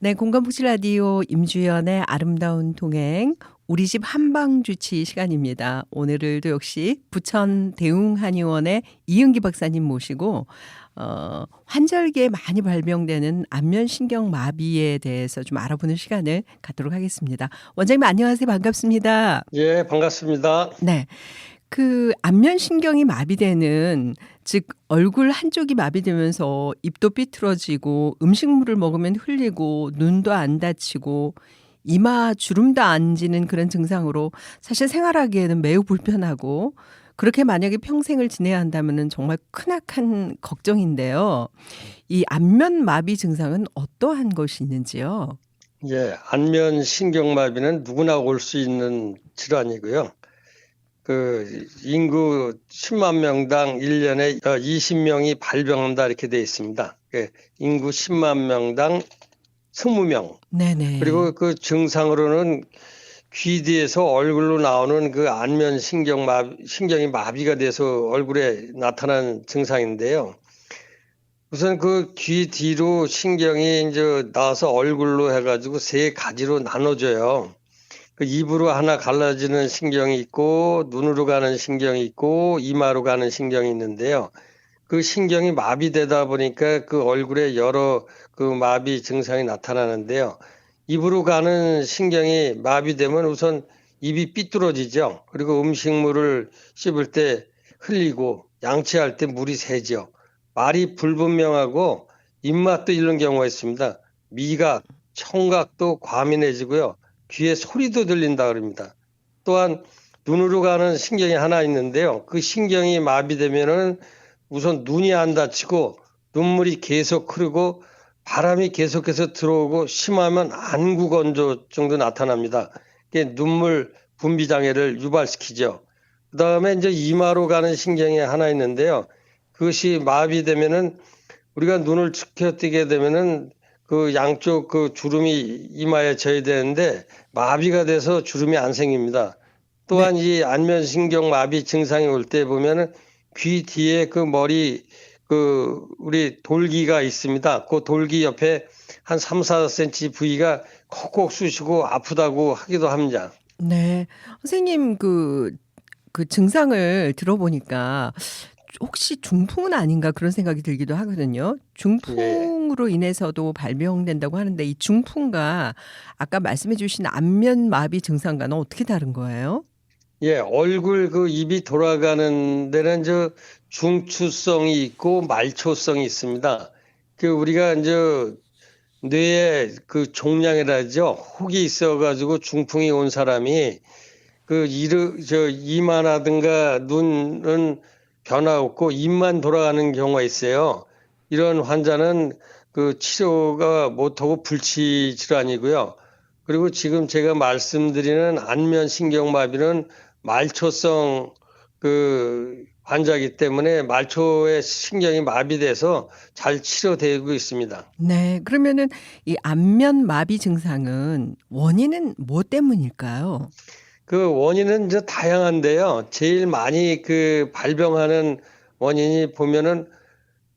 네, 공감복지 라디오 임주연의 아름다운 동행 우리 집 한방주치 시간입니다. 오늘도 역시 부천 대웅한의원의 이은기 박사님 모시고 환절기에 많이 발병되는 안면신경 마비에 대해서 좀 알아보는 시간을 갖도록 하겠습니다. 원장님 안녕하세요. 반갑습니다. 예, 반갑습니다. 네. 그 안면신경이 마비되는 즉 얼굴 한쪽이 마비되면서 입도 삐뚤어지고 음식물을 먹으면 흘리고 눈도 안 다치고 이마 주름도 안 지는 그런 증상으로 사실 생활하기에는 매우 불편하고 그렇게 만약에 평생을 지내야 한다면은 정말 크나큰 걱정인데요. 이 안면 마비 증상은 어떠한 것이 있는지요? 예, 안면 신경마비는 누구나 올 수 있는 질환이고요. 인구 10만 명당 1년에 20명이 발병한다 이렇게 되어 있습니다. 인구 10만 명당 20명. 네네. 그리고 그 증상으로는 귀 뒤에서 얼굴로 나오는 그 안면 신경이 마비가 돼서 얼굴에 나타나는 증상인데요. 우선 그 귀 뒤로 신경이 이제 나와서 얼굴로 해가지고 세 가지로 나눠져요. 그 입으로 하나 갈라지는 신경이 있고, 눈으로 가는 신경이 있고, 이마로 가는 신경이 있는데요. 그 신경이 마비되다 보니까 그 얼굴에 여러 그 마비 증상이 나타나는데요. 입으로 가는 신경이 마비되면 우선 입이 삐뚤어지죠. 그리고 음식물을 씹을 때 흘리고 양치할 때 물이 새죠. 말이 불분명하고 입맛도 잃는 경우가 있습니다. 미각, 청각도 과민해지고요. 귀에 소리도 들린다 그럽니다. 또한 눈으로 가는 신경이 하나 있는데요. 그 신경이 마비되면은 우선 눈이 안 다치고 눈물이 계속 흐르고 바람이 계속해서 들어오고 심하면 안구 건조 정도 나타납니다. 이게 눈물 분비 장애를 유발시키죠. 그 다음에 이제 이마로 가는 신경이 하나 있는데요. 그것이 마비되면은 우리가 눈을 치켜뜨게 되면은 그 양쪽 그 주름이 이마에 져야 되는데 마비가 돼서 주름이 안 생깁니다. 네. 또한 이 안면신경 마비 증상이 올 때 보면은 귀 뒤에 그 머리 우리 돌기가 있습니다. 그 돌기 옆에 한 3, 4cm 부위가 콕콕 쑤시고 아프다고 하기도 합니다. 네. 선생님 그 증상을 들어보니까 혹시 중풍은 아닌가 그런 생각이 들기도 하거든요. 예. 중풍으로 인해서도 발병된다고 하는데 이 중풍과 아까 말씀해 주신 안면 마비 증상과는 어떻게 다른 거예요? 예, 얼굴 그 입이 돌아가는 데는 중추성이 있고 말초성이 있습니다. 우리가 이제 뇌에 그 종양이라죠. 혹이 있어가지고 중풍이 온 사람이 이마라든가 눈은 변화 없고 입만 돌아가는 경우가 있어요. 이런 환자는 그 치료가 못하고 불치 질환이고요. 그리고 지금 제가 말씀드리는 안면신경마비는 말초성 그 환자이기 때문에 말초의 신경이 마비돼서 잘 치료되고 있습니다. 네. 그러면은 이 안면 마비 증상은 원인은 뭐 때문일까요? 그 원인은 이제 다양한데요. 제일 많이 그 발병하는 원인이 보면은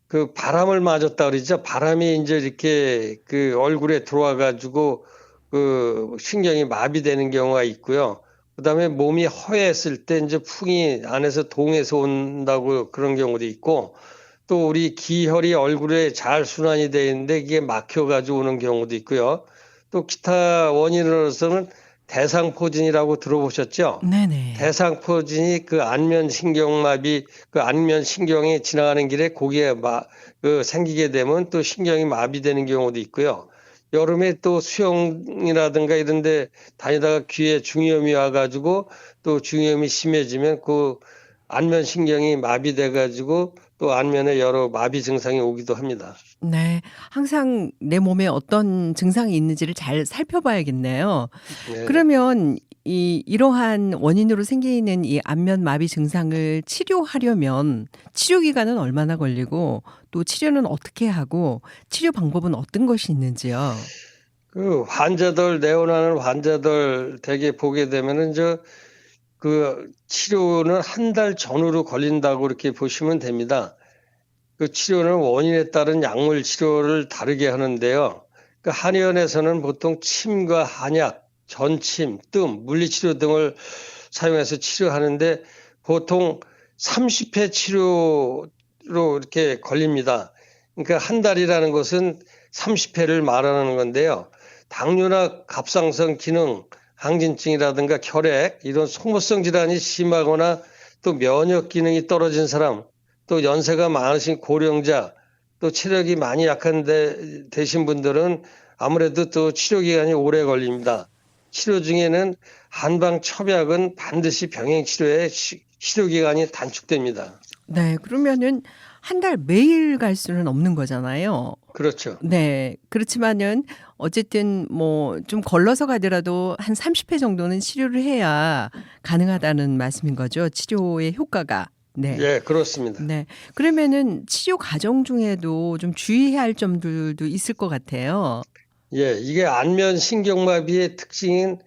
그 바람을 맞았다 그러죠. 바람이 이제 이렇게 그 얼굴에 들어와 가지고 그 신경이 마비되는 경우가 있고요. 그다음에 몸이 허했을 때 이제 풍이 안에서 동에서 온다고 그런 경우도 있고 또 우리 기혈이 얼굴에 잘 순환이 되어 있는데 이게 막혀 가지고 오는 경우도 있고요. 또 기타 원인으로서는 대상포진이라고 들어보셨죠? 네네. 대상포진이 그 안면신경마비, 그 안면신경이 지나가는 길에 거기에 생기게 되면 또 신경이 마비되는 경우도 있고요. 여름에 또 수영이라든가 이런 데 다니다가 귀에 중이염이 와가지고 또 중이염이 심해지면 그 안면신경이 마비돼가지고 또 안면에 여러 마비 증상이 오기도 합니다. 네. 항상 내 몸에 어떤 증상이 있는지를 잘 살펴봐야겠네요. 네. 그러면 이러한 원인으로 생기는 이 안면 마비 증상을 치료하려면 치료 기간은 얼마나 걸리고 또 치료는 어떻게 하고 치료 방법은 어떤 것이 있는지요? 그 환자들, 내원하는 환자들 대개 보게 되면은 그 치료는 한 달 전후로 걸린다고 이렇게 보시면 됩니다. 그 치료는 원인에 따른 약물 치료를 다르게 하는데요. 그 한의원에서는 보통 침과 한약, 전침, 뜸, 물리치료 등을 사용해서 치료하는데 보통 30회 치료로 이렇게 걸립니다. 그러니까 한 달이라는 것은 30회를 말하는 건데요. 당뇨나 갑상선 기능, 항진증이라든가 혈액, 이런 소모성 질환이 심하거나 또 면역 기능이 떨어진 사람, 또 연세가 많으신 고령자, 또 체력이 많이 약한 되신 분들은 아무래도 또 치료 기간이 오래 걸립니다. 치료 중에는 한방 첩약은 반드시 병행 치료에 치료 기간이 단축됩니다. 네. 그러면은 한 달 매일 갈 수는 없는 거잖아요. 그렇죠. 네. 그렇지만은 어쨌든 뭐 좀 걸러서 가더라도 한 30회 정도는 치료를 해야 가능하다는 말씀인 거죠, 치료의 효과가. 네. 예, 그렇습니다. 네. 그러면은 치료 과정 중에도 좀 주의해야 할 점들도 있을 것 같아요. 예, 이게 안면 신경마비의 특징인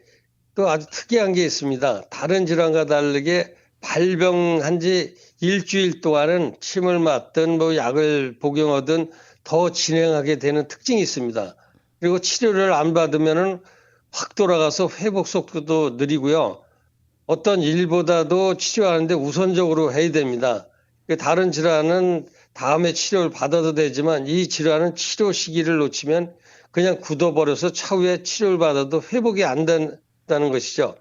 또 아주 특이한 게 있습니다. 다른 질환과 다르게 발병한 지 일주일 동안은 침을 맞든 뭐 약을 복용하든 더 진행하게 되는 특징이 있습니다. 그리고 치료를 안 받으면은 확 돌아가서 회복 속도도 느리고요. 어떤 일보다도 치료하는데 우선적으로 해야 됩니다. 다른 질환은 다음에 치료를 받아도 되지만 이 질환은 치료 시기를 놓치면 그냥 굳어버려서 차후에 치료를 받아도 회복이 안 된다는 것이죠.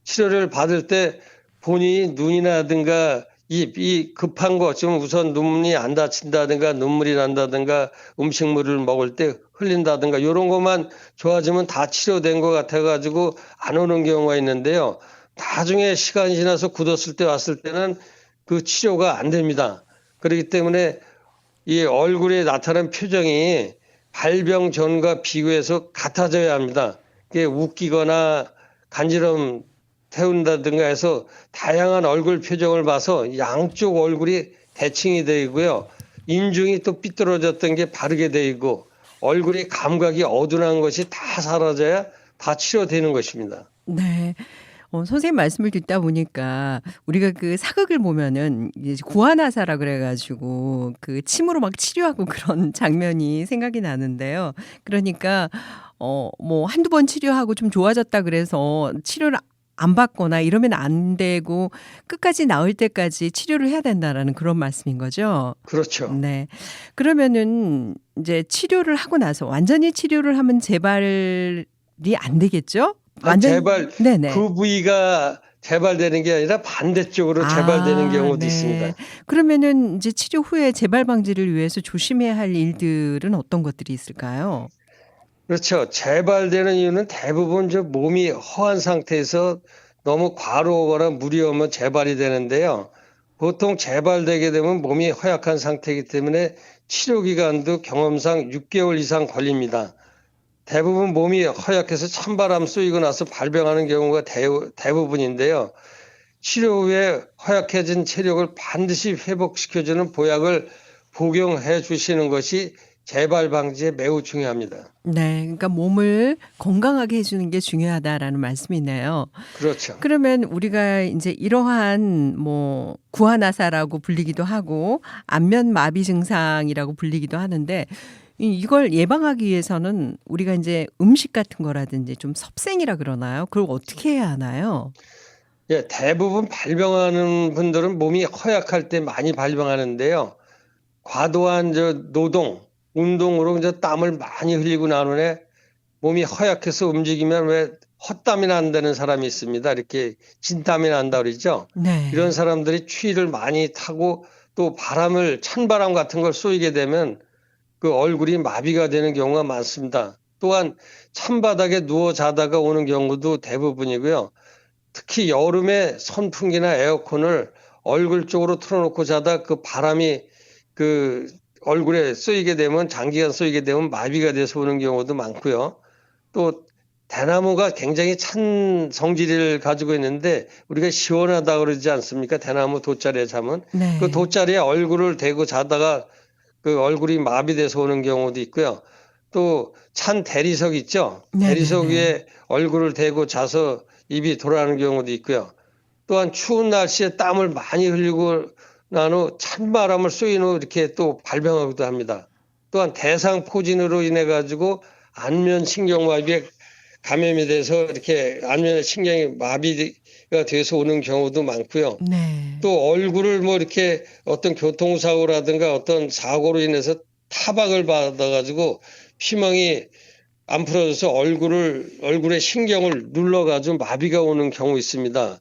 치료를 받을 때 본인이 눈이나든가 이 급한 거, 지금 우선 눈이 안 다친다든가 눈물이 난다든가 음식물을 먹을 때 흘린다든가 이런 것만 좋아지면 다 치료된 것 같아가지고 안 오는 경우가 있는데요. 나중에 시간이 지나서 굳었을 때 왔을 때는 그 치료가 안 됩니다. 그렇기 때문에 이 얼굴에 나타난 표정이 발병 전과 비교해서 같아져야 합니다. 그게 웃기거나 간지럼 태운다든가 해서 다양한 얼굴 표정을 봐서 양쪽 얼굴이 대칭이 되고요. 인중이 또 삐뚤어졌던 게 바르게 되고 얼굴이 감각이 어두운 것이 다 사라져야 다 치료되는 것입니다. 네. 선생님 말씀을 듣다 보니까 우리가 그 사극을 보면은 이제 구하나사라 그래 가지고 그 침으로 막 치료하고 그런 장면이 생각이 나는데요. 그러니까 뭐 한두 번 치료하고 좀 좋아졌다 그래서 치료를 안 받거나 이러면 안 되고 끝까지 나을 때까지 치료를 해야 된다라는 그런 말씀인 거죠? 그렇죠. 네. 그러면은 인제 치료를 하고 나서 완전히 치료를 하면 재발이 안 되겠죠? 재발, 네네. 그 부위가 재발되는 게 아니라 반대쪽으로 재발되는 아 경우도 네. 있습니다. 그러면은 인제 치료 후에 재발 방지를 위해서 조심해야 할 일들은 어떤 것들이 있을까요? 그렇죠. 재발되는 이유는 대부분 몸이 허한 상태에서 너무 과로하거나 무리하면 재발이 되는데요. 보통 재발되게 되면 몸이 허약한 상태이기 때문에 치료 기간도 경험상 6개월 이상 걸립니다. 대부분 몸이 허약해서 찬바람 쏘이고 나서 발병하는 경우가 대부분인데요. 치료 후에 허약해진 체력을 반드시 회복시켜주는 보약을 복용해 주시는 것이 재발 방지에 매우 중요합니다. 네. 그러니까 몸을 건강하게 해 주는 게 중요하다라는 말씀이네요. 그렇죠. 그러면 우리가 인제 이러한 뭐 구하나사라고 불리기도 하고 안면 마비 증상이라고 불리기도 하는데 이걸 예방하기 위해서는 우리가 인제 음식 같은 거라든지 좀 섭생이라 그러나요? 그걸 어떻게 해야 하나요? 예, 대부분 발병하는 분들은 몸이 허약할 때 많이 발병하는데요. 과도한 노동, 운동으로 땀을 많이 흘리고 난 후에 몸이 허약해서 움직이면 왜 헛땀이 난다는 사람이 있습니다. 이렇게 진땀이 난다 그러죠. 네. 이런 사람들이 추위를 많이 타고 또 찬바람 같은 걸 쏘이게 되면 그 얼굴이 마비가 되는 경우가 많습니다. 또한 찬바닥에 누워 자다가 오는 경우도 대부분이고요. 특히 여름에 선풍기나 에어컨을 얼굴 쪽으로 틀어놓고 자다 그 바람이 그 얼굴에 쏘이게 되면 장기간 쏘이게 되면 마비가 돼서 오는 경우도 많고요. 또 대나무가 굉장히 찬 성질을 가지고 있는데 우리가 시원하다 그러지 않습니까? 대나무 돗자리에 자면 네. 그 돗자리에 얼굴을 대고 자다가 그 얼굴이 마비돼서 오는 경우도 있고요. 또 찬 대리석 있죠? 대리석 네네네. 위에 얼굴을 대고 자서 입이 돌아가는 경우도 있고요. 또한 추운 날씨에 땀을 많이 흘리고 난 후 찬바람을 쏘인 후 이렇게 또 발병하기도 합니다. 또한 대상포진으로 인해 가지고 안면 신경마비에 감염이 돼서 이렇게 안면 신경이 마비가 돼서 오는 경우도 많고요. 네. 또 얼굴을 뭐 이렇게 어떤 교통사고라든가 어떤 사고로 인해서 타박을 받아가지고 피멍이 안 풀어져서 얼굴에 신경을 눌러가지고 마비가 오는 경우 있습니다.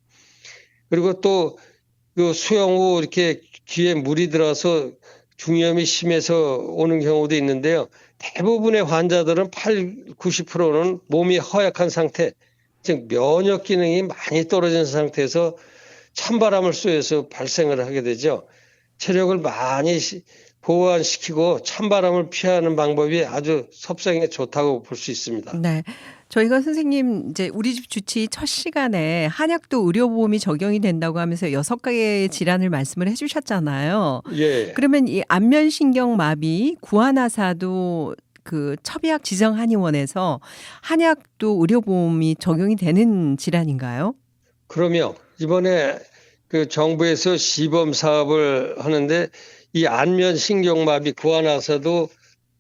그리고 또 그 수영 후 이렇게 귀에 물이 들어서 중이염이 심해서 오는 경우도 있는데요. 대부분의 환자들은 90%는 몸이 허약한 상태, 즉 면역 기능이 많이 떨어진 상태에서 찬바람을 쏘여서 발생을 하게 되죠. 체력을 많이 보완시키고 찬바람을 피하는 방법이 아주 섭생에 좋다고 볼 수 있습니다. 네. 저희가 선생님 이제 우리 집 주치 첫 시간에 한약도 의료보험이 적용이 된다고 하면서 6가지의 질환을 말씀을 해 주셨잖아요. 예. 그러면 이 안면신경 마비 구안아사도 그 첩의학 지정한의원에서 한약도 의료보험이 적용이 되는 질환인가요? 그러면 이번에 그 정부에서 시범 사업을 하는데 이 안면 신경마비 구안아사도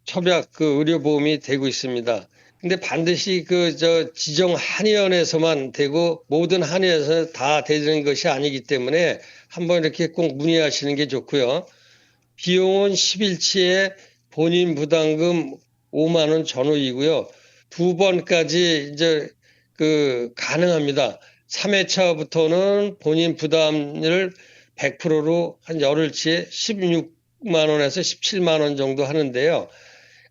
첩약 그 의료보험이 되고 있습니다. 근데 반드시 지정 한의원에서만 되고 모든 한의원에서 다 되는 것이 아니기 때문에 한번 이렇게 꼭 문의하시는 게 좋고요. 비용은 10일치에 본인 부담금 5만 원 전후이고요. 2번까지 이제 가능합니다. 3회차부터는 본인 부담을 100%로 한 열흘치에 16만 원에서 17만 원 정도 하는데요.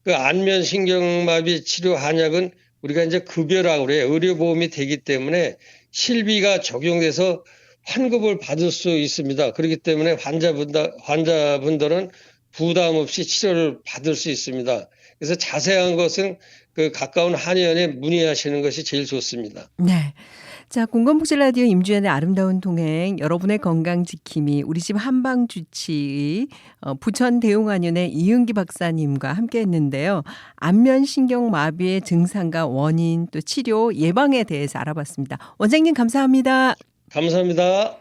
그 안면 신경마비 치료 한약은 우리가 이제 급여라고 그래요. 의료보험이 되기 때문에 실비가 적용돼서 환급을 받을 수 있습니다. 그렇기 때문에 환자분들은 부담 없이 치료를 받을 수 있습니다. 그래서 자세한 것은 그 가까운 한의원에 문의하시는 것이 제일 좋습니다. 네. 자, 공감복지라디오 임주연의 아름다운 동행, 여러분의 건강 지킴이 우리 집 한방주치 부천 대웅한의원의 이은기 박사님과 함께 했는데요. 안면신경 마비의 증상과 원인 또 치료 예방에 대해서 알아봤습니다. 원장님 감사합니다. 감사합니다.